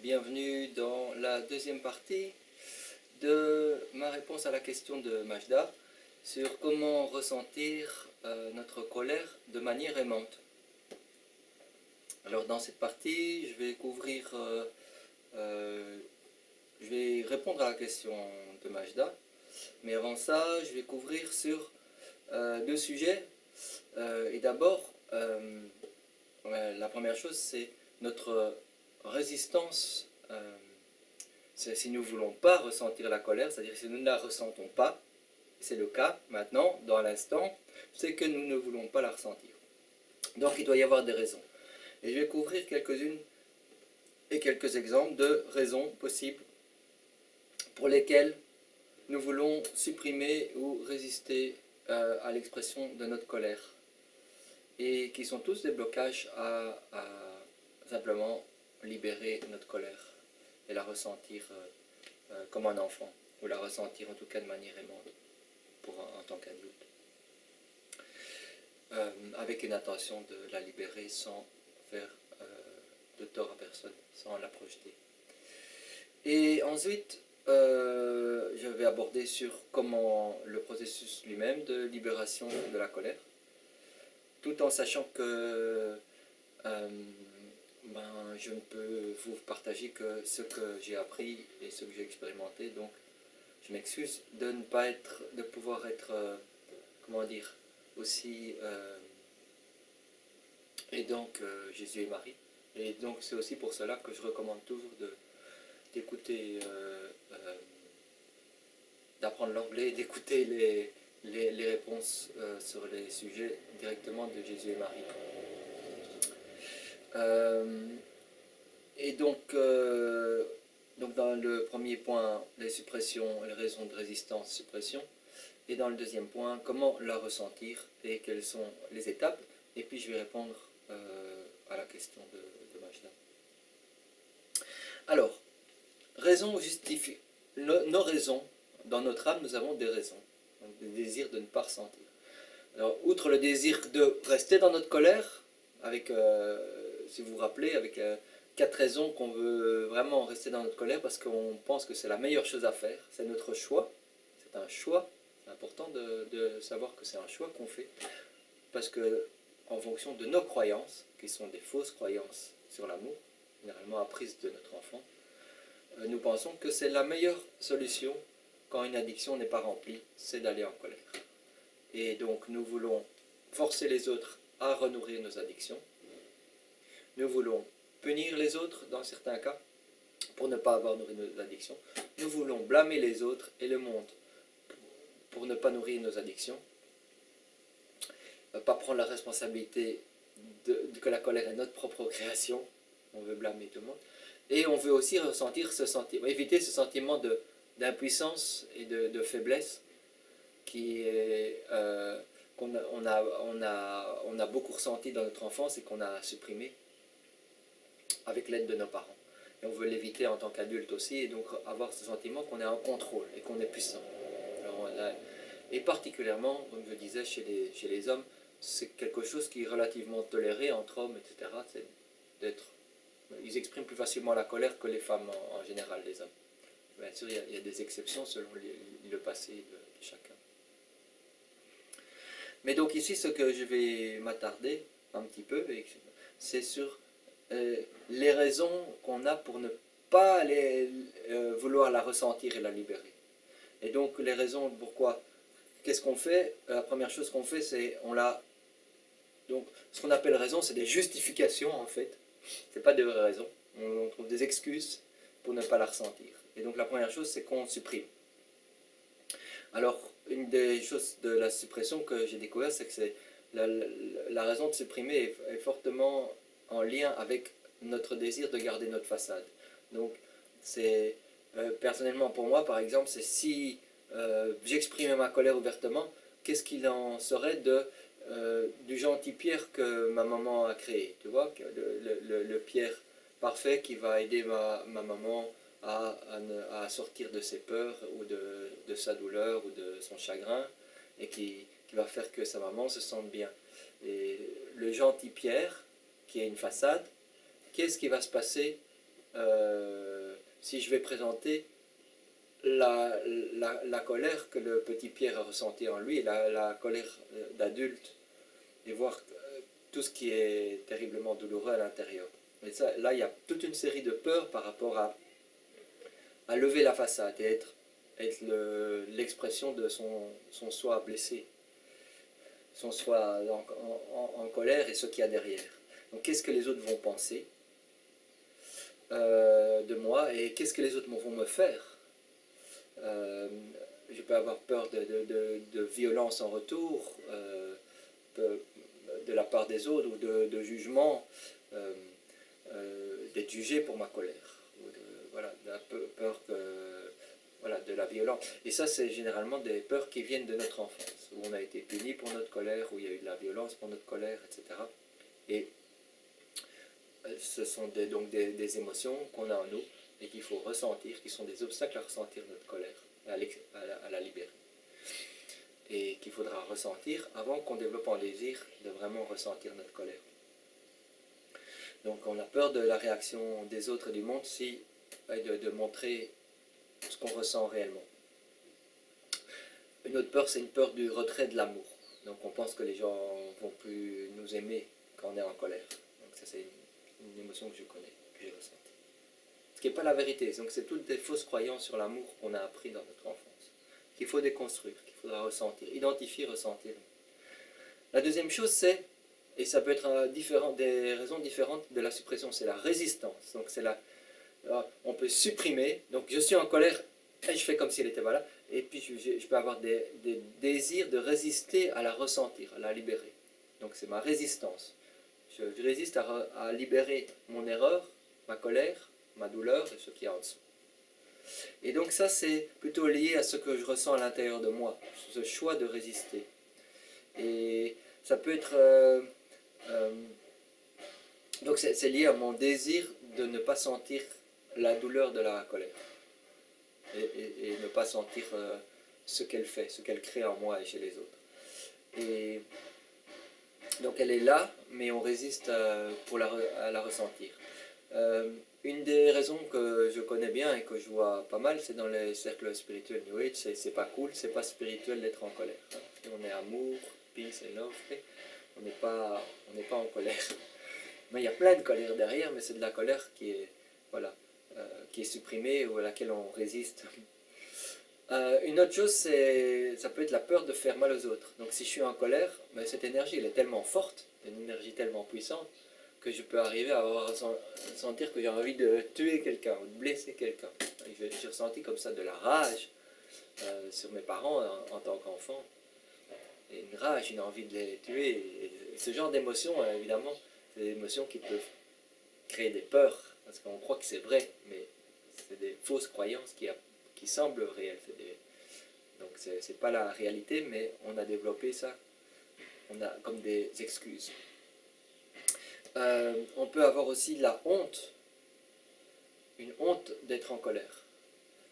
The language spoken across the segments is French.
bienvenue dans la deuxième partie de ma réponse à la question de Majda sur comment ressentir notre colère de manière aimante. Alors dans cette partie, je vais répondre à la question de Majda, mais avant ça, je vais couvrir sur deux sujets. Et d'abord, la première chose, c'est notre résistance. Si nous ne voulons pas ressentir la colère, c'est-à-dire si nous ne la ressentons pas, c'est le cas maintenant, dans l'instant, c'est que nous ne voulons pas la ressentir. Donc il doit y avoir des raisons. Et je vais couvrir quelques-unes et quelques exemples de raisons possibles pour lesquelles nous voulons supprimer ou résister à l'expression de notre colère. Et qui sont tous des blocages à simplement libérer notre colère et la ressentir comme un enfant, ou la ressentir en tout cas de manière aimante en tant qu'adulte, avec une intention de la libérer sans faire de tort à personne, sans la projeter. Et ensuite, je vais aborder sur comment le processus lui-même de libération de la colère, tout en sachant que je ne peux vous partager que ce que j'ai appris et ce que j'ai expérimenté, donc je m'excuse de ne pas être, de pouvoir être, comment dire, aussi aidant que Jésus et Marie. Et donc c'est aussi pour cela que je recommande toujours d'écouter, d'apprendre l'anglais, d'écouter les réponses sur les sujets directement de Jésus et Marie. Et donc dans le premier point, les suppressions, les raisons de résistance, suppression, et dans le deuxième point, comment la ressentir et quelles sont les étapes, et puis je vais répondre à la question de Majda. Alors, raison justifie. Nos raisons, dans notre âme, nous avons des raisons, donc des désirs de ne pas ressentir. Alors, outre le désir de rester dans notre colère, avec, si vous vous rappelez, avec 4 raisons qu'on veut vraiment rester dans notre colère, parce qu'on pense que c'est la meilleure chose à faire, c'est notre choix, c'est un choix, c'est important de savoir que c'est un choix qu'on fait, parce que en fonction de nos croyances, qui sont des fausses croyances sur l'amour, généralement apprises de notre enfant, nous pensons que c'est la meilleure solution quand une addiction n'est pas remplie, c'est d'aller en colère. Et donc nous voulons forcer les autres à renourrir nos addictions. Nous voulons punir les autres dans certains cas pour ne pas avoir nourri nos addictions. Nous voulons blâmer les autres et le monde pour ne pas nourrir nos addictions. Pas prendre la responsabilité que la colère est notre propre création. On veut blâmer tout le monde. Et on veut aussi ressentir ce sentiment, éviter ce sentiment d'impuissance et de faiblesse qui est, qu'on a beaucoup ressenti dans notre enfance et qu'on a supprimé avec l'aide de nos parents. Et on veut l'éviter en tant qu'adulte aussi, et donc avoir ce sentiment qu'on est en contrôle et qu'on est puissant. Et particulièrement, comme je disais, chez les hommes, c'est quelque chose qui est relativement toléré entre hommes, etc. C'est d'être... Ils expriment plus facilement la colère que les femmes en général, les hommes. Bien sûr, il y a des exceptions selon le passé de chacun. Mais donc ici, ce que je vais m'attarder un petit peu, c'est sur les raisons qu'on a pour ne pas vouloir la ressentir et la libérer. Et donc les raisons pourquoi, qu'est-ce qu'on fait? La première chose qu'on fait, c'est donc ce qu'on appelle raison, c'est des justifications en fait. C'est pas de vraies raisons. On trouve des excuses pour ne pas la ressentir. Et donc la première chose, c'est qu'on supprime. Alors, une des choses de la suppression que j'ai découvert, c'est que la raison de supprimer est fortement en lien avec notre désir de garder notre façade. Donc, c'est personnellement pour moi, par exemple, c'est si j'exprimais ma colère ouvertement, qu'est-ce qu'il en serait du gentil Pierre que ma maman a créé, tu vois, le Pierre parfait qui va aider ma maman à sortir de ses peurs ou de sa douleur ou de son chagrin, et qui va faire que sa maman se sente bien. Et le gentil Pierre, qui est une façade, qu'est-ce qui va se passer si je vais présenter la colère que le petit Pierre a ressentie en lui, la colère d'adulte, et voir tout ce qui est terriblement douloureux à l'intérieur. Et ça, là, il y a toute une série de peurs par rapport à lever la façade et être l'expression de son soi blessé, son soi en colère et ce qu'il y a derrière. Donc qu'est-ce que les autres vont penser de moi et qu'est-ce que les autres vont me faire. Je peux avoir peur de violence en retour, de la part des autres ou de jugement, d'être jugé pour ma colère. Voilà, de la peur voilà, de la violence. Et ça, c'est généralement des peurs qui viennent de notre enfance, où on a été puni pour notre colère, où il y a eu de la violence pour notre colère, etc. Et ce sont donc des émotions qu'on a en nous et qu'il faut ressentir, qui sont des obstacles à ressentir notre colère, à la libérer. Et qu'il faudra ressentir avant qu'on développe un désir de vraiment ressentir notre colère. Donc on a peur de la réaction des autres et du monde si de montrer ce qu'on ressent réellement. Une autre peur, c'est une peur du retrait de l'amour. Donc on pense que les gens ne vont plus nous aimer quand on est en colère. Donc ça c'est une émotion que je connais, que j'ai ressentie. Ce qui n'est pas la vérité. Donc c'est toutes des fausses croyances sur l'amour qu'on a appris dans notre enfance, qu'il faut déconstruire, qu'il faudra ressentir, identifier, ressentir. La deuxième chose c'est, et ça peut être des raisons différentes de la suppression, c'est la résistance. Donc c'est on peut supprimer, donc je suis en colère et je fais comme s'il n'était pas là, et puis je peux avoir des désirs de résister à la ressentir, à la libérer. Donc c'est ma résistance. Je résiste à libérer mon erreur, ma colère, ma douleur et ce qu'il y a en dessous. Et donc ça c'est plutôt lié à ce que je ressens à l'intérieur de moi, ce choix de résister. Et ça peut être... donc c'est lié à mon désir de ne pas sentir la douleur de la colère. Et ne pas sentir ce qu'elle fait, ce qu'elle crée en moi et chez les autres. Et donc elle est là, mais on résiste à la ressentir. Une des raisons que je connais bien et que je vois pas mal, c'est dans les cercles spirituels New Age, c'est pas cool, c'est pas spirituel d'être en colère. Hein. On est amour, peace et love, on n'est pas en colère. Mais il y a plein de colère derrière, mais c'est de la colère qui est, voilà, qui est supprimée ou à laquelle on résiste. Une autre chose, ça peut être la peur de faire mal aux autres. Donc si je suis en colère, mais cette énergie elle est tellement forte, une énergie tellement puissante, que je peux arriver à sentir que j'ai envie de tuer quelqu'un ou de blesser quelqu'un. J'ai ressenti comme ça de la rage sur mes parents en tant qu'enfant. Et une rage, une envie de les tuer. Et ce genre d'émotions, évidemment, c'est des émotions qui peuvent créer des peurs, parce qu'on croit que c'est vrai, mais c'est des fausses croyances qui semblent réelles. Donc c'est pas la réalité, mais on a développé ça, on a comme des excuses. On peut avoir aussi la honte, une honte d'être en colère.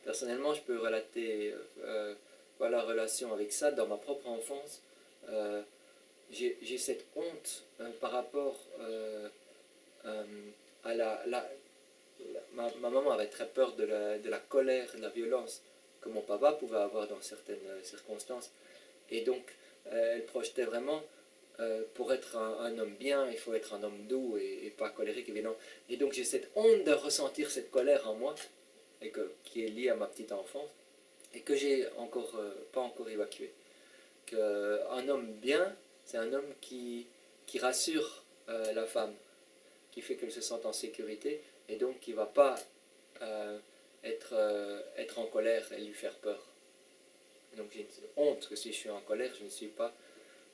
Personnellement, je peux relater la relation avec ça dans ma propre enfance. J'ai cette honte par rapport à ma maman avait très peur de la colère, de la violence que mon papa pouvait avoir dans certaines circonstances. Et donc, elle projetait vraiment, pour être un homme bien, il faut être un homme doux et pas colérique, évidemment. Et donc, j'ai cette honte de ressentir cette colère en moi, et qui est liée à ma petite enfance, et que j'ai pas encore évacuée. Qu'un homme bien, c'est un homme qui rassure la femme, qui fait qu'elle se sente en sécurité, et donc qui ne va pas être en colère et lui faire peur. Donc j'ai une honte que si je suis en colère, je ne suis pas.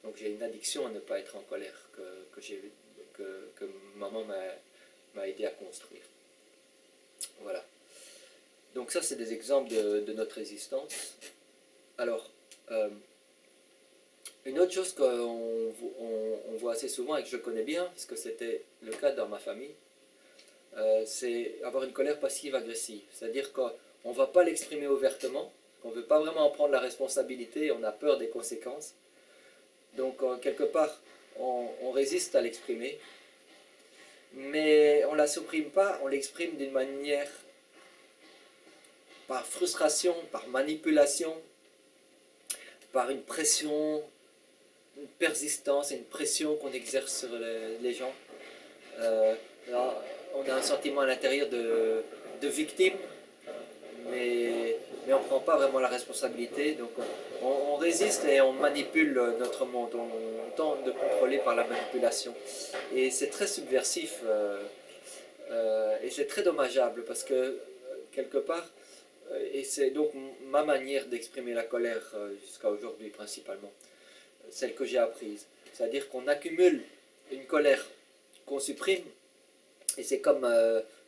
Donc j'ai une addiction à ne pas être en colère que maman m'a aidé à construire. Voilà. Donc ça c'est des exemples de notre résistance. Alors, une autre chose qu'on voit assez souvent et que je connais bien, parce que c'était le cas dans ma famille, c'est avoir une colère passive-agressive. C'est-à-dire qu'on ne va pas l'exprimer ouvertement, qu'on ne veut pas vraiment en prendre la responsabilité, on a peur des conséquences. Donc quelque part, on résiste à l'exprimer, mais on on la supprime pas, on l'exprime d'une manière par frustration, par manipulation, par une pression, une persistance et une pression qu'on exerce sur les gens. Là, on a un sentiment à l'intérieur de victime, mais on ne prend pas vraiment la responsabilité. Donc on résiste et on manipule notre monde. On tente de contrôler par la manipulation. Et c'est très subversif et c'est très dommageable parce que quelque part, et c'est donc ma manière d'exprimer la colère jusqu'à aujourd'hui principalement, celle que j'ai apprise. C'est-à-dire qu'on accumule une colère qu'on supprime et c'est comme,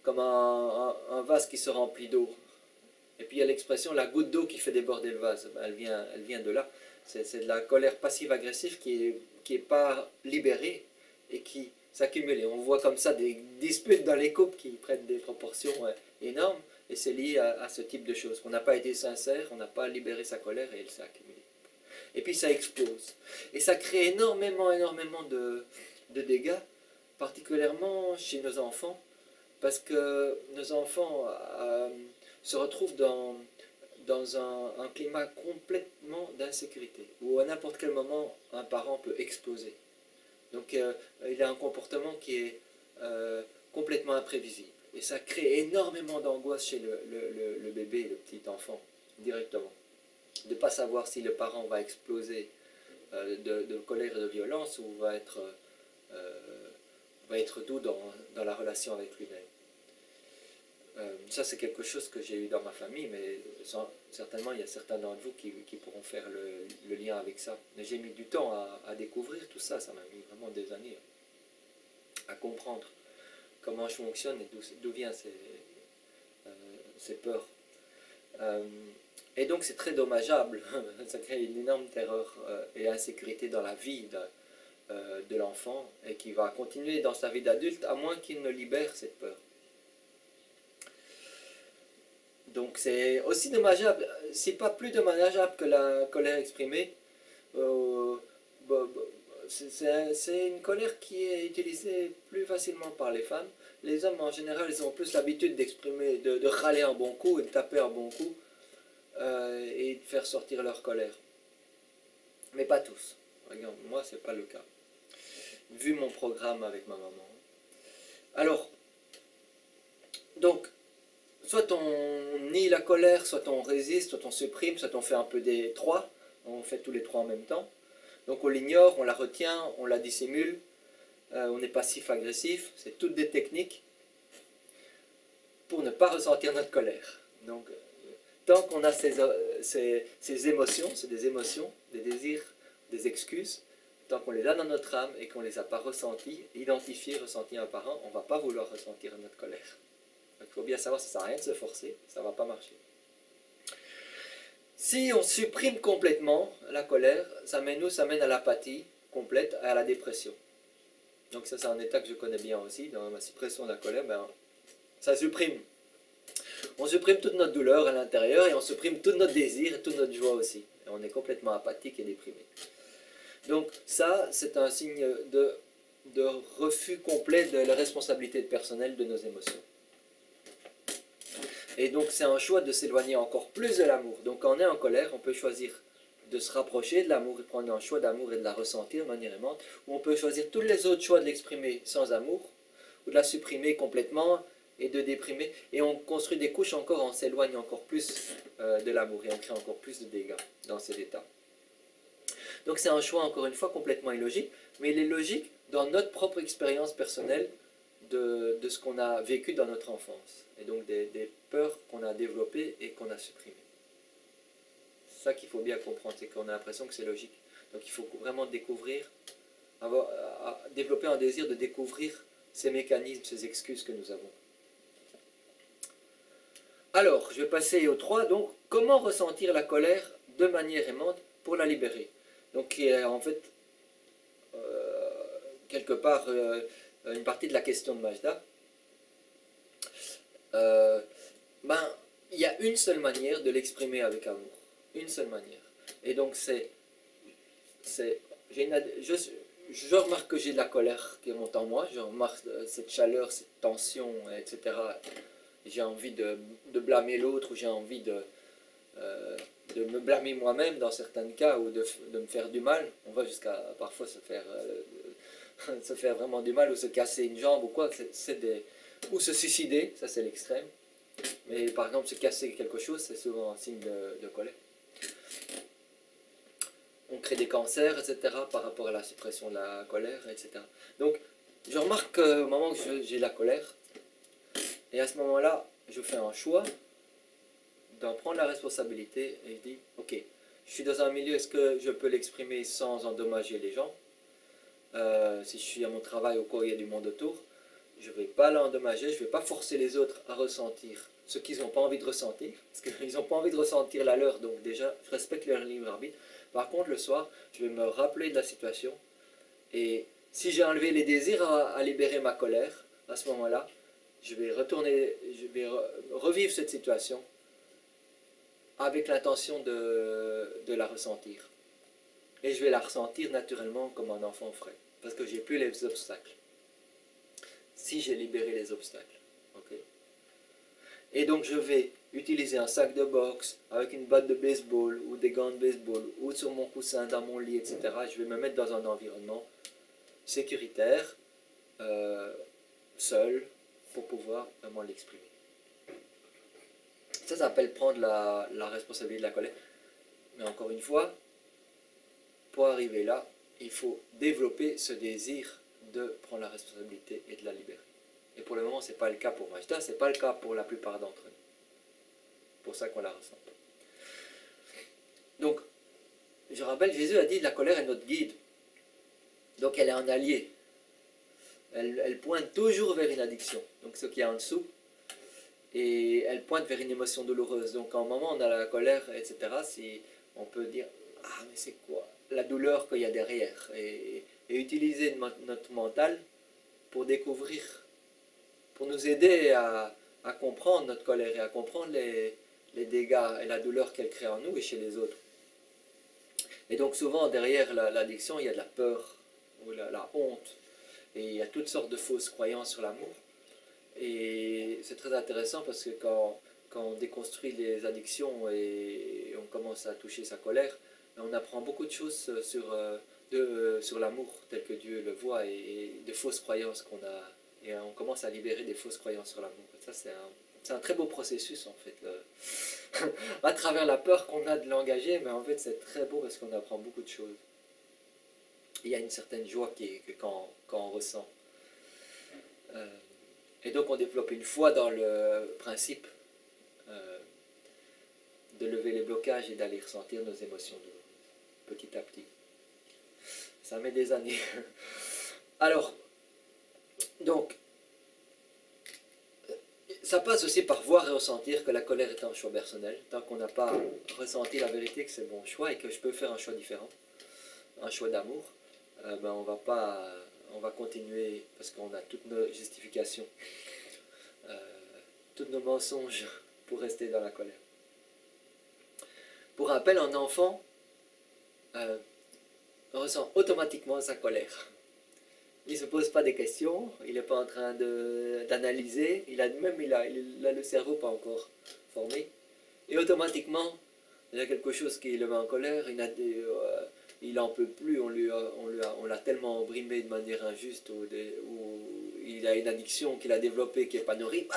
comme un vase qui se remplit d'eau. Et puis il y a l'expression la goutte d'eau qui fait déborder le vase. Ben, elle vient de là. C'est de la colère passive-agressive qui est pas libérée et qui s'accumule. Et on voit comme ça des disputes dans les couples qui prennent des proportions énormes. Et c'est lié à ce type de choses. On n'a pas été sincère, on n'a pas libéré sa colère et elle s'est accumulée. Et puis ça explose. Et ça crée énormément de dégâts, particulièrement chez nos enfants, parce que nos enfants se retrouvent dans un climat complètement d'insécurité, où à n'importe quel moment, un parent peut exploser. Donc il a un comportement qui est complètement imprévisible. Et ça crée énormément d'angoisse chez le bébé, le petit enfant, directement. De ne pas savoir si le parent va exploser de colère et de violence ou va être doux dans la relation avec lui-même. Ça, c'est quelque chose que j'ai eu dans ma famille, mais certainement, il y a certains d'entre vous qui pourront faire le lien avec ça. Mais j'ai mis du temps à découvrir tout ça, ça m'a mis vraiment des années à comprendre comment je fonctionne et d'où viennent ces peurs. Et donc c'est très dommageable, ça crée une énorme terreur et insécurité dans la vie de l'enfant et qui va continuer dans sa vie d'adulte à moins qu'il ne libère cette peur. Donc c'est aussi dommageable, si pas plus dommageable que la colère exprimée. C'est une colère qui est utilisée plus facilement par les femmes. Les hommes en général ils ont plus l'habitude d'exprimer, de râler un bon coup et de taper un bon coup et de faire sortir leur colère. Mais pas tous. Regarde, moi c'est pas le cas. Vu mon programme avec ma maman. Alors, donc, soit on nie la colère, soit on résiste, soit on supprime, soit on fait un peu des trois. On fait tous les trois en même temps. Donc on l'ignore, on la retient, on la dissimule, on est passif-agressif. C'est toutes des techniques pour ne pas ressentir notre colère. Donc, tant qu'on a ces émotions, c'est des émotions, des désirs, des excuses, tant qu'on les a dans notre âme et qu'on ne les a pas ressentis, identifiés, ressentis un par un, on ne va pas vouloir ressentir notre colère. Donc, il faut bien savoir que ça ne sert à rien de se forcer, ça ne va pas marcher. Si on supprime complètement la colère, ça mène à l'apathie complète, à la dépression. Donc ça c'est un état que je connais bien aussi, dans ma suppression de la colère, ça supprime. On supprime toute notre douleur à l'intérieur et on supprime tout notre désir et toute notre joie aussi. Et on est complètement apathique et déprimé. Donc ça, c'est un signe de refus complet de la responsabilité personnelle de nos émotions. Et donc c'est un choix de s'éloigner encore plus de l'amour. Donc quand on est en colère, on peut choisir de se rapprocher de l'amour et prendre un choix d'amour et de la ressentir de manière aimante, ou on peut choisir tous les autres choix de l'exprimer sans amour, ou de la supprimer complètement et de déprimer. Et on construit des couches encore, on s'éloigne encore plus de l'amour et on crée encore plus de dégâts dans cet état. Donc c'est un choix encore une fois complètement illogique, mais il est logique dans notre propre expérience personnelle de ce qu'on a vécu dans notre enfance. Et donc des peurs qu'on a développées et qu'on a supprimées. C'est ça qu'il faut bien comprendre, c'est qu'on a l'impression que c'est logique. Donc il faut vraiment découvrir, développer un désir de découvrir ces mécanismes, ces excuses que nous avons. Alors, je vais passer au 3. Donc, comment ressentir la colère de manière aimante pour la libérer? Donc, qui est en fait, quelque part, une partie de la question de Majda. Il y a une seule manière de l'exprimer avec amour. Une seule manière. Et donc, je remarque que j'ai de la colère qui monte en moi, je remarque cette chaleur, cette tension, etc. J'ai envie de blâmer l'autre, ou j'ai envie euh, de me blâmer moi-même dans certains cas, ou de me faire du mal. On va jusqu'à parfois se faire vraiment du mal, ou se casser une jambe ou quoi. Ou se suicider, ça c'est l'extrême. Mais par exemple, se casser quelque chose, c'est souvent un signe de colère. On crée des cancers, etc., par rapport à la suppression de la colère, etc. Donc, je remarque qu'au moment où j'ai de la colère, et à ce moment-là, je fais un choix d'en prendre la responsabilité, et je dis, ok, je suis dans un milieu, est-ce que je peux l'exprimer sans endommager les gens? Si je suis à mon travail ou quoi, il y a du monde autour, je ne vais pas l'endommager, je ne vais pas forcer les autres à ressentir ce qu'ils n'ont pas envie de ressentir, parce qu'ils n'ont pas envie de ressentir la leur, donc déjà, je respecte leur libre arbitre. Par contre, le soir, je vais me rappeler de la situation, et si j'ai enlevé les désirs à libérer ma colère, à ce moment-là, je vais revivre cette situation avec l'intention de la ressentir. Et je vais la ressentir naturellement comme un enfant ferait, parce que j'ai plus les obstacles. Si j'ai libéré les obstacles. Okay. Et donc je vais utiliser un sac de boxe avec une batte de baseball ou des gants de baseball ou sur mon coussin dans mon lit, etc. Je vais me mettre dans un environnement sécuritaire, seul, pour pouvoir vraiment l'exprimer. Ça s'appelle prendre la responsabilité de la colère. Mais encore une fois, pour arriver là, il faut développer ce désir de prendre la responsabilité et de la libérer. Et pour le moment, ce n'est pas le cas pour Majda, ce n'est pas le cas pour la plupart d'entre nous. C'est pour ça qu'on la ressent. Donc, je rappelle, Jésus a dit, la colère est notre guide. Donc elle est un allié. Elle pointe toujours vers une addiction. Donc ce qui est en dessous. Et elle pointe vers une émotion douloureuse. Donc en moment on a la colère, etc., si on peut dire, ah mais c'est quoi la douleur qu'il y a derrière. Et utiliser notre mental pour découvrir, pour nous aider à comprendre notre colère et à comprendre les dégâts et la douleur qu'elle crée en nous et chez les autres. Et donc souvent derrière l'addiction, il y a de la peur ou la honte. Et il y a toutes sortes de fausses croyances sur l'amour. Et c'est très intéressant parce que quand on déconstruit les addictions et on commence à toucher sa colère, on apprend beaucoup de choses sur l'amour tel que Dieu le voit et de fausses croyances qu'on a. Et on commence à libérer des fausses croyances sur l'amour. Ça, c'est un très beau processus en fait. À travers la peur qu'on a de l'engager, mais en fait c'est très beau parce qu'on apprend beaucoup de choses. Il y a une certaine joie quand on ressent. Et donc on développe une foi dans le principe de lever les blocages et d'aller ressentir nos émotions petit à petit. Ça met des années. Alors, donc, ça passe aussi par voir et ressentir que la colère est un choix personnel. Tant qu'on n'a pas ressenti la vérité que c'est mon choix et que je peux faire un choix différent, un choix d'amour, ben on va continuer parce qu'on a toutes nos justifications, tous nos mensonges pour rester dans la colère. Pour rappel, un enfant ressent automatiquement sa colère. Il ne se pose pas des questions, il n'est pas en train d'analyser, il a le cerveau pas encore formé. Et automatiquement, il y a quelque chose qui le met en colère, il n'en peut plus, on l'a tellement brimé de manière injuste, ou il a une addiction qu'il a développée qui n'est pas nourrie.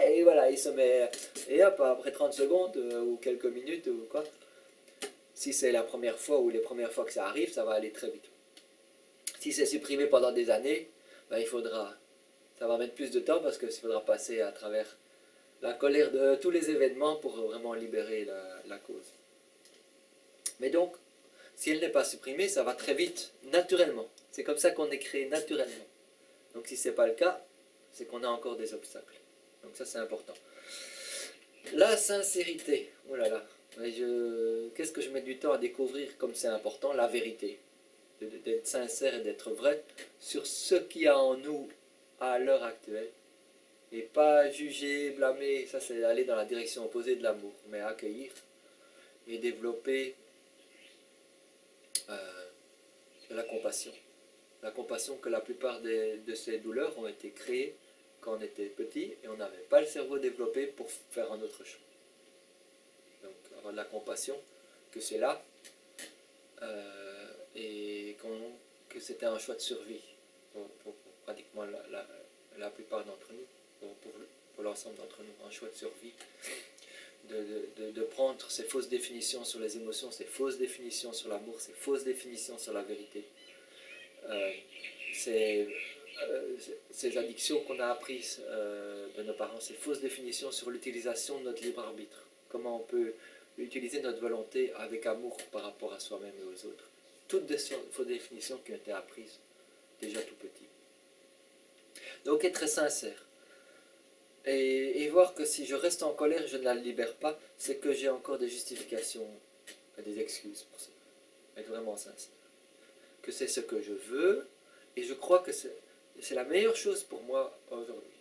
Et voilà, il se met, et hop, après 30 secondes, ou quelques minutes, ou quoi, si c'est la première fois ou les premières fois que ça arrive, ça va aller très vite. Si c'est supprimé pendant des années, ben ça va mettre plus de temps parce qu'il faudra passer à travers la colère de tous les événements pour vraiment libérer la cause. Mais donc, si elle n'est pas supprimée, ça va très vite, naturellement. C'est comme ça qu'on est créé naturellement. Donc si ce n'est pas le cas, c'est qu'on a encore des obstacles. Donc ça c'est important. La sincérité, oh là là. Qu'est-ce que je mets du temps à découvrir comme c'est important? La vérité. D'être sincère et d'être vrai sur ce qu'il y a en nous à l'heure actuelle. Et pas juger, blâmer, ça c'est aller dans la direction opposée de l'amour. Mais accueillir et développer de la compassion. La compassion que la plupart de ces douleurs ont été créées quand on était petit et on n'avait pas le cerveau développé pour faire un autre choix. Donc avoir de la compassion, que c'est là, et que c'était un choix de survie pour pratiquement la plupart d'entre nous, pour l'ensemble d'entre nous, un choix de survie. De prendre ces fausses définitions sur les émotions, ces fausses définitions sur l'amour, ces fausses définitions sur la vérité. Ces addictions qu'on a apprises de nos parents, ces fausses définitions sur l'utilisation de notre libre arbitre. Comment on peut utiliser notre volonté avec amour par rapport à soi-même et aux autres. Toutes des fausses définitions qui ont été apprises déjà tout petit. Donc être très sincère. Et voir que si je reste en colère, je ne la libère pas, c'est que j'ai encore des justifications, des excuses pour ça. Être vraiment sincère. Que c'est ce que je veux, et je crois que c'est la meilleure chose pour moi aujourd'hui.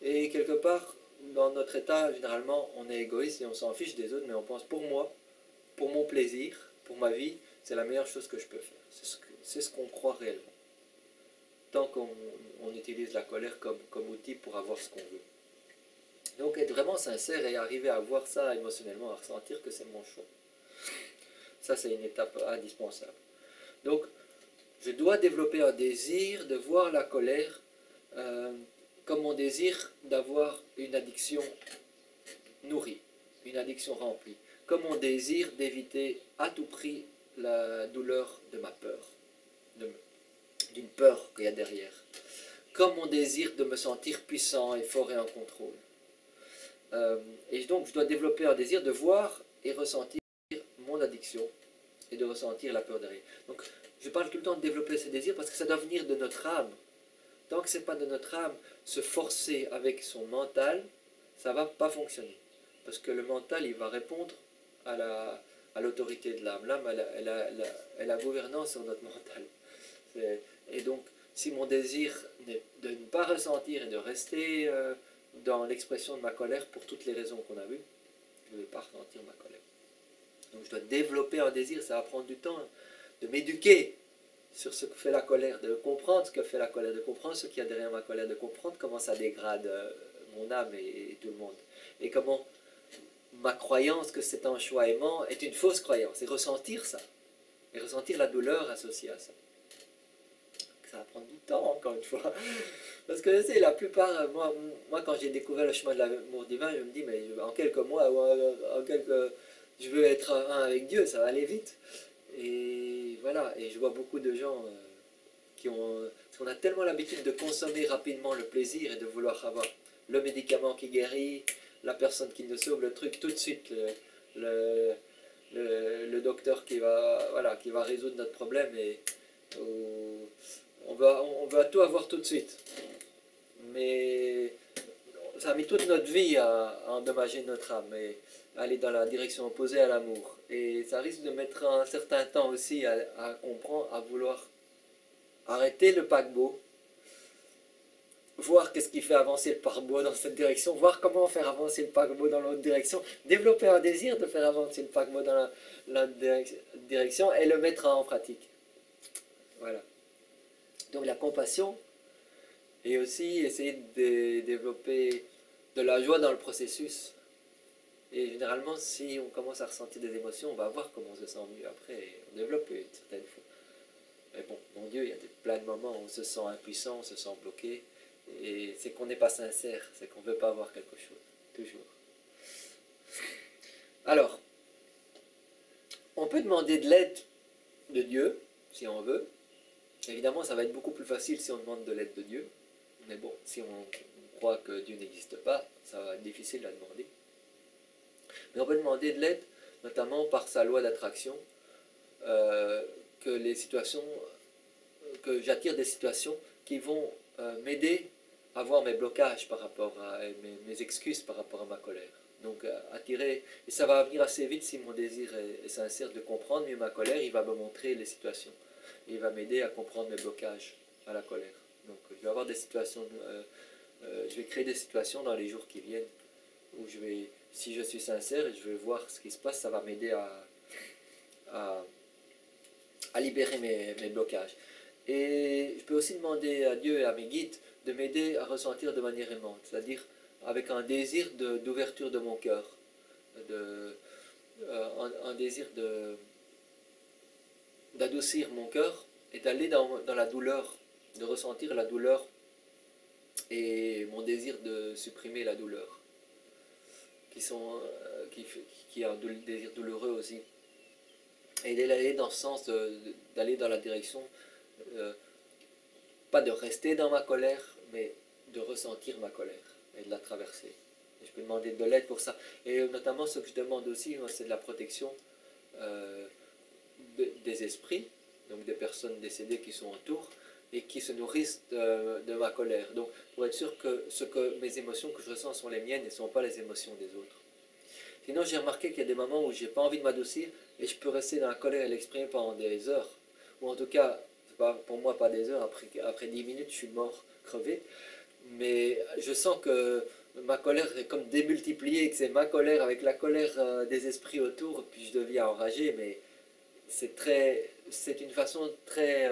Et quelque part, dans notre état, généralement, on est égoïste et on s'en fiche des autres, mais on pense pour moi, pour mon plaisir, pour ma vie, c'est la meilleure chose que je peux faire. C'est ce qu'on croit réellement. Tant qu'on utilise la colère comme outil pour avoir ce qu'on veut. Donc être vraiment sincère et arriver à voir ça émotionnellement, à ressentir que c'est mon choix. Ça, c'est une étape indispensable. Donc, je dois développer un désir de voir la colère comme mon désir d'avoir une addiction nourrie, une addiction remplie, comme mon désir d'éviter à tout prix la douleur de ma peur, d'une peur qu'il y a derrière, comme mon désir de me sentir puissant et fort et en contrôle. Et donc je dois développer un désir de voir et ressentir mon addiction et de ressentir la peur derrière. Donc je parle tout le temps de développer ces désirs parce que ça doit venir de notre âme. Tant que ce n'est pas de notre âme, se forcer avec son mental, ça ne va pas fonctionner. Parce que le mental, il va répondre à l'autorité de l'âme. L'âme, elle a gouvernance sur notre mental. Et donc, si mon désir est de ne pas ressentir et de rester dans l'expression de ma colère pour toutes les raisons qu'on a vues, je ne vais pas ressentir ma colère. Donc je dois développer un désir, ça va prendre du temps de m'éduquer sur ce que fait la colère, de comprendre ce que fait la colère, de comprendre ce qu'il y a derrière ma colère, de comprendre comment ça dégrade mon âme et tout le monde. Et comment ma croyance que c'est un choix aimant est une fausse croyance. Et ressentir ça. Et ressentir la douleur associée à ça. Ça va prendre du temps, encore une fois. Parce que c'est la plupart, moi quand j'ai découvert le chemin de l'amour divin, je me dis, mais en quelques mois, je veux être un avec Dieu, ça va aller vite. Et voilà, et je vois beaucoup de gens parce qu'on a tellement l'habitude de consommer rapidement le plaisir et de vouloir avoir le médicament qui guérit, la personne qui nous sauve, le truc tout de suite, le docteur qui va résoudre notre problème, et on va tout avoir tout de suite. Mais ça a mis toute notre vie à endommager notre âme et aller dans la direction opposée à l'amour. Et ça risque de mettre un certain temps aussi à comprendre, à vouloir arrêter le paquebot, voir qu'est-ce qui fait avancer le paquebot dans cette direction, voir comment faire avancer le paquebot dans l'autre direction, développer un désir de faire avancer le paquebot dans la direction et le mettre en pratique. Voilà. Donc la compassion, et aussi essayer de développer de la joie dans le processus. Et généralement, si on commence à ressentir des émotions, on va voir comment on se sent mieux après, et on développe une certaine fois. Mais bon, mon Dieu, il y a plein de moments où on se sent impuissant, on se sent bloqué, et c'est qu'on n'est pas sincère, c'est qu'on ne veut pas avoir quelque chose, toujours. Alors, on peut demander de l'aide de Dieu, si on veut. Évidemment, ça va être beaucoup plus facile si on demande de l'aide de Dieu. Mais bon, si on croit que Dieu n'existe pas, ça va être difficile à demander. Mais on peut demander de l'aide, notamment par sa loi d'attraction, que j'attire des situations qui vont m'aider à voir mes blocages par rapport à mes excuses par rapport à ma colère. Donc attirer, et ça va venir assez vite si mon désir est sincère de comprendre mieux ma colère, il va me montrer les situations. Et il va m'aider à comprendre mes blocages à la colère. Donc je vais avoir des situations, je vais créer des situations dans les jours qui viennent où si je suis sincère et je vais voir ce qui se passe, ça va m'aider à à libérer mes blocages. Et je peux aussi demander à Dieu et à mes guides de m'aider à ressentir de manière aimante, c'est-à-dire avec un désir d'ouverture de mon cœur, de, un désir d'adoucir mon cœur et d'aller dans la douleur, de ressentir la douleur et mon désir de supprimer la douleur, qui est un désir douloureux aussi. Et d'aller dans ce sens, d'aller dans la direction, pas de rester dans ma colère, mais de ressentir ma colère et de la traverser. Et je peux demander de l'aide pour ça. Et notamment, ce que je demande aussi, c'est de la protection des esprits, donc des personnes décédées qui sont autour, et qui se nourrissent de ma colère. Donc, pour être sûr que mes émotions que je ressens sont les miennes et ne sont pas les émotions des autres. Sinon, j'ai remarqué qu'il y a des moments où j'ai pas envie de m'adoucir et je peux rester dans la colère et l'exprimer pendant des heures. Ou en tout cas, pour moi, pas des heures. Après 10 minutes, je suis mort, crevé. Mais je sens que ma colère est comme démultipliée, que c'est ma colère avec la colère des esprits autour, puis je deviens enragé. Mais c'est une façon très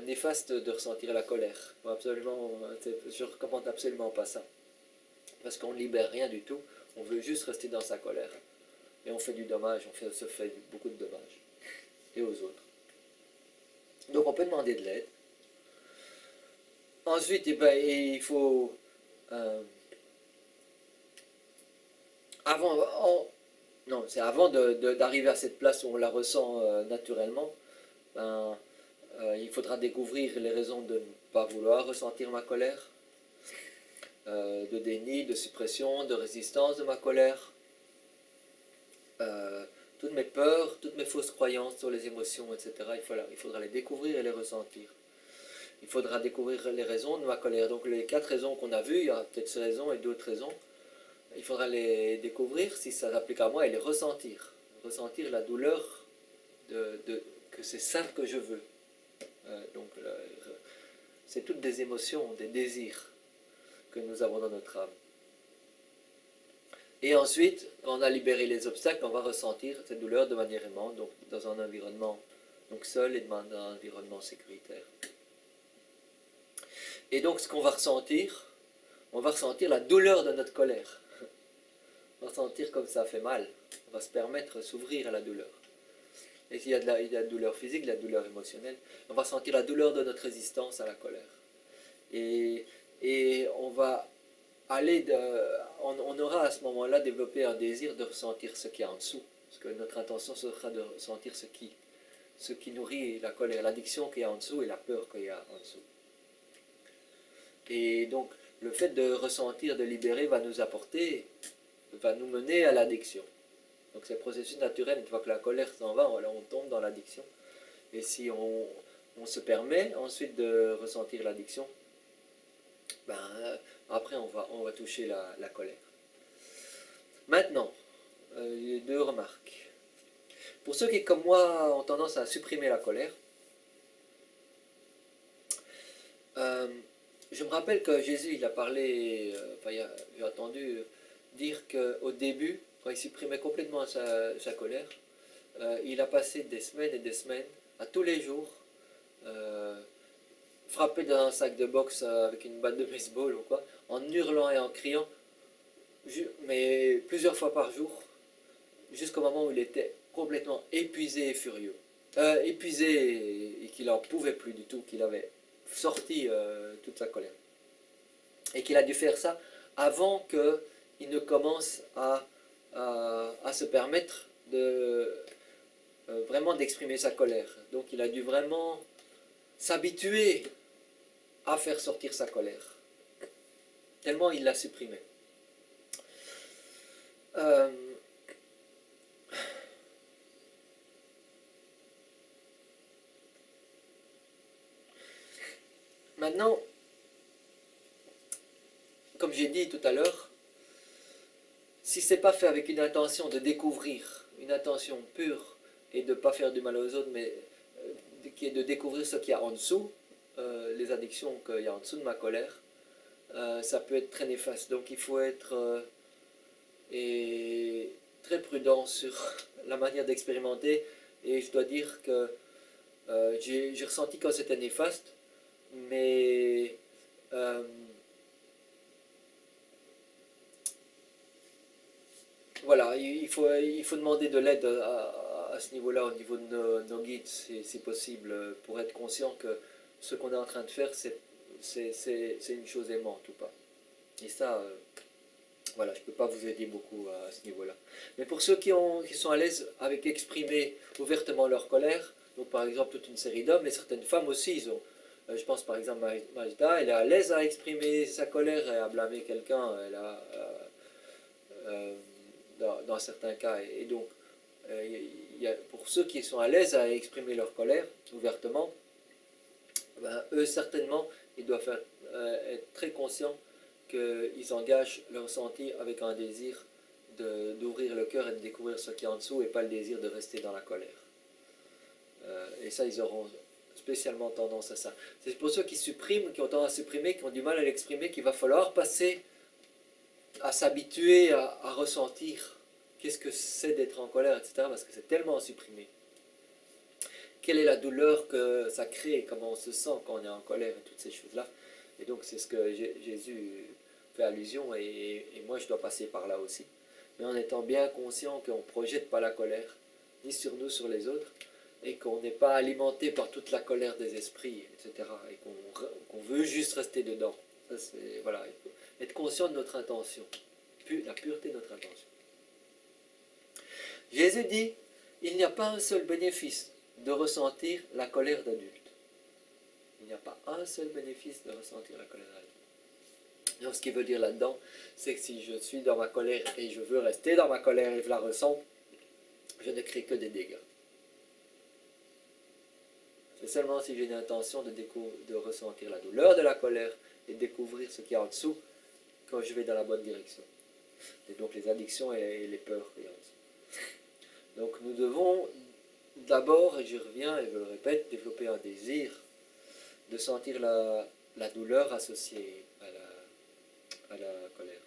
néfaste de ressentir la colère. Absolument, je ne recommande absolument pas ça. Parce qu'on ne libère rien du tout. On veut juste rester dans sa colère. Et on fait du dommage, se fait beaucoup de dommages. Et aux autres. Donc on peut demander de l'aide. Ensuite, il faut... avant d'arriver à cette place où on la ressent naturellement, il faudra découvrir les raisons de ne pas vouloir ressentir ma colère. De déni, de suppression, de résistance de ma colère, toutes mes peurs, toutes mes fausses croyances sur les émotions, etc. Il faudra les découvrir et les ressentir. Il faudra découvrir les raisons de ma colère. Donc les 4 raisons qu'on a vues, il y a peut-être ces raisons et d'autres raisons. Il faudra les découvrir si ça s'applique à moi et les ressentir. Ressentir la douleur que c'est ça que je veux. C'est toutes des émotions, des désirs que nous avons dans notre âme. Et ensuite, quand on a libéré les obstacles, on va ressentir cette douleur de manière aimante, donc dans un environnement seul et dans un environnement sécuritaire. Et donc ce qu'on va ressentir, on va ressentir la douleur de notre colère. On va ressentir comme ça fait mal. On va se permettre de s'ouvrir à la douleur. Et il y a de la douleur physique, de la douleur émotionnelle. On va sentir la douleur de notre résistance à la colère. Et on va on aura à ce moment-là développé un désir de ressentir ce qu'il y a en dessous. Parce que notre intention sera de ressentir ce qui nourrit la colère, l'addiction qu'il y a en dessous et la peur qu'il y a en dessous. Et donc, le fait de ressentir, de libérer va nous mener à l'addiction. Donc c'est le processus naturel, une fois que la colère s'en va, on tombe dans l'addiction. Et si on se permet ensuite de ressentir l'addiction, après on va toucher la colère. Maintenant, les 2 remarques. Pour ceux qui, comme moi, ont tendance à supprimer la colère, je me rappelle que Jésus, il a parlé, j'ai entendu dire qu'au début, quand il supprimait complètement sa colère, il a passé des semaines et des semaines, à tous les jours, frapper dans un sac de boxe avec une batte de baseball ou quoi, en hurlant et en criant, mais plusieurs fois par jour, jusqu'au moment où il était complètement épuisé et furieux. Épuisé et qu'il n'en pouvait plus du tout, qu'il avait sorti toute sa colère. Et qu'il a dû faire ça avant qu'il ne commence à se permettre vraiment d'exprimer sa colère. Donc il a dû vraiment s'habituer à faire sortir sa colère. Tellement il la supprimait. Maintenant, comme j'ai dit tout à l'heure, si ce n'est pas fait avec une intention de découvrir, une intention pure, et de ne pas faire du mal aux autres, mais qui est de découvrir ce qu'il y a en dessous, les addictions qu'il y a en dessous de ma colère, ça peut être très néfaste. Donc il faut être très prudent sur la manière d'expérimenter, et je dois dire que J'ai ressenti quand c'était néfaste, mais voilà, il faut demander de l'aide à ce niveau-là, au niveau de nos guides, si possible, pour être conscient que ce qu'on est en train de faire, c'est une chose aimante ou pas. Et ça, voilà, je ne peux pas vous aider beaucoup à ce niveau-là. Mais pour ceux qui sont à l'aise avec exprimer ouvertement leur colère, donc par exemple toute une série d'hommes, et certaines femmes aussi, ils ont, je pense par exemple à Majda, elle est à l'aise à exprimer sa colère et à blâmer quelqu'un, euh, dans certains cas. Et donc, pour ceux qui sont à l'aise à exprimer leur colère ouvertement, ben, eux certainement, ils doivent être très conscients qu'ils engagent leur ressenti avec un désir d'ouvrir le cœur et de découvrir ce qu'il y a en dessous et pas le désir de rester dans la colère. Et ça, ils auront spécialement tendance à ça. C'est pour ceux qui suppriment, qui ont tendance à supprimer, qui ont du mal à l'exprimer, qu'il va falloir passer à s'habituer à ressentir qu'est-ce que c'est d'être en colère, etc. Parce que c'est tellement supprimé. Quelle est la douleur que ça crée, comment on se sent quand on est en colère et toutes ces choses-là. Et donc c'est ce que Jésus fait allusion et moi je dois passer par là aussi. Mais en étant bien conscient qu'on ne projette pas la colère, ni sur nous, sur les autres, et qu'on n'est pas alimenté par toute la colère des esprits, etc. Et qu'on veut juste rester dedans. Ça, c'est, voilà, il faut être conscient de notre intention, la pureté de notre intention. Jésus dit, il n'y a pas un seul bénéfice de ressentir la colère d'adulte. Il n'y a pas un seul bénéfice de ressentir la colère d'adulte. Donc ce qu'il veut dire là-dedans, c'est que si je suis dans ma colère et je veux rester dans ma colère et je la ressens, je ne crée que des dégâts. C'est seulement si j'ai une intention de ressentir la douleur de la colère et de découvrir ce qu'il y a en dessous quand je vais dans la bonne direction. Et donc les addictions et les peurs qu'il y a en dessous. Donc nous devons d'abord, et je reviens et je le répète, développer un désir de sentir la douleur associée à la colère.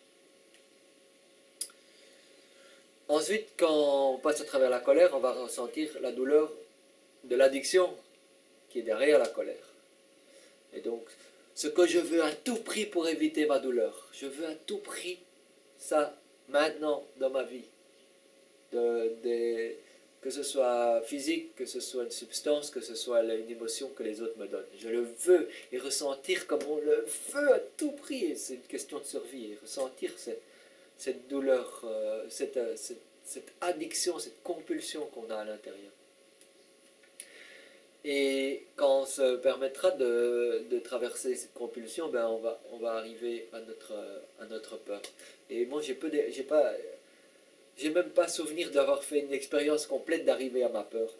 Ensuite, quand on passe à travers la colère, on va ressentir la douleur de l'addiction qui est derrière la colère. Et donc, ce que je veux à tout prix pour éviter ma douleur, je veux à tout prix ça maintenant dans ma vie. Que ce soit physique, que ce soit une substance, que ce soit une émotion que les autres me donnent. Je le veux et ressentir comme on le veut à tout prix. C'est une question de survie. Et ressentir cette douleur, cette addiction, cette compulsion qu'on a à l'intérieur. Et quand on se permettra de traverser cette compulsion, ben on va arriver à notre peur. Et moi, j'ai même pas souvenir d'avoir fait une expérience complète d'arriver à ma peur.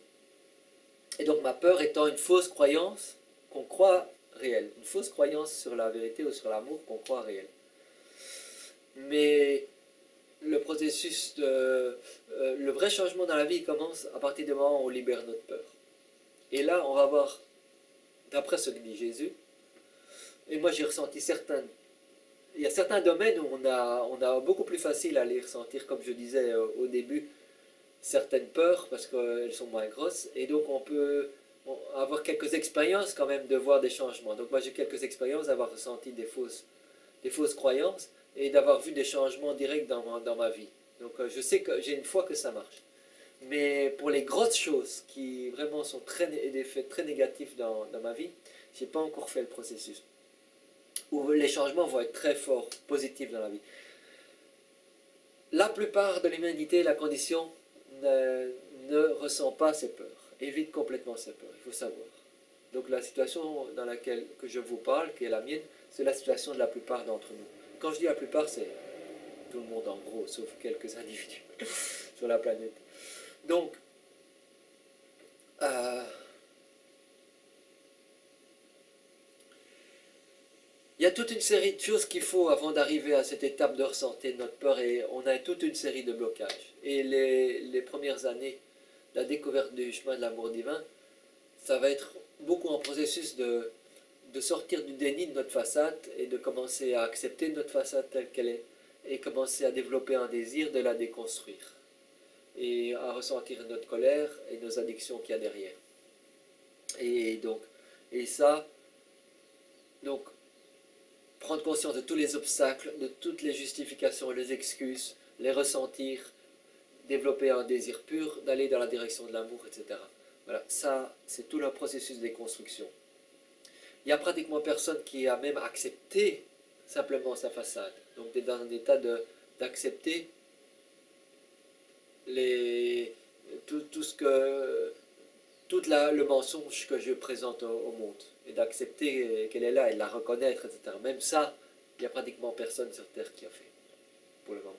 Et donc ma peur étant une fausse croyance qu'on croit réelle. Une fausse croyance sur la vérité ou sur l'amour qu'on croit réel. Mais le processus le vrai changement dans la vie commence à partir du moment où on libère notre peur. Et là, on va voir, d'après ce que dit Jésus, et moi j'ai ressenti il y a certains domaines où on a beaucoup plus facile à les ressentir, comme je disais au début, certaines peurs, parce qu'elles sont moins grosses, et donc on peut avoir quelques expériences quand même de voir des changements. Donc moi j'ai quelques expériences d'avoir ressenti des fausses croyances, et d'avoir vu des changements directs dans ma vie. Donc je sais que j'ai une foi que ça marche. Mais pour les grosses choses qui vraiment sont des effets très négatifs dans ma vie, je n'ai pas encore fait le processus. Où les changements vont être très forts, positifs dans la vie. La plupart de l'humanité, la condition, ne ressent pas ces peurs, évite complètement ces peurs, il faut savoir. Donc la situation dans laquelle que je vous parle, qui est la mienne, c'est la situation de la plupart d'entre nous. Quand je dis la plupart, c'est tout le monde en gros, sauf quelques individus sur la planète. Donc, il y a toute une série de choses qu'il faut avant d'arriver à cette étape de ressentir notre peur, et on a toute une série de blocages. Et les premières années, la découverte du chemin de l'amour divin, ça va être beaucoup en processus de sortir du déni de notre façade et de commencer à accepter notre façade telle qu'elle est et commencer à développer un désir de la déconstruire et à ressentir notre colère et nos addictions qu'il y a derrière. Et donc, et ça, donc, prendre conscience de tous les obstacles, de toutes les justifications et les excuses, les ressentir, développer un désir pur, d'aller dans la direction de l'amour, etc. Voilà, ça, c'est tout le processus de déconstruction. Il n'y a pratiquement personne qui a même accepté simplement sa façade. Donc, dans un état d'accepter tout ce que le mensonge que je présente au monde et d'accepter qu'elle est là et de la reconnaître, etc. Même ça, il n'y a pratiquement personne sur Terre qui a fait pour le moment.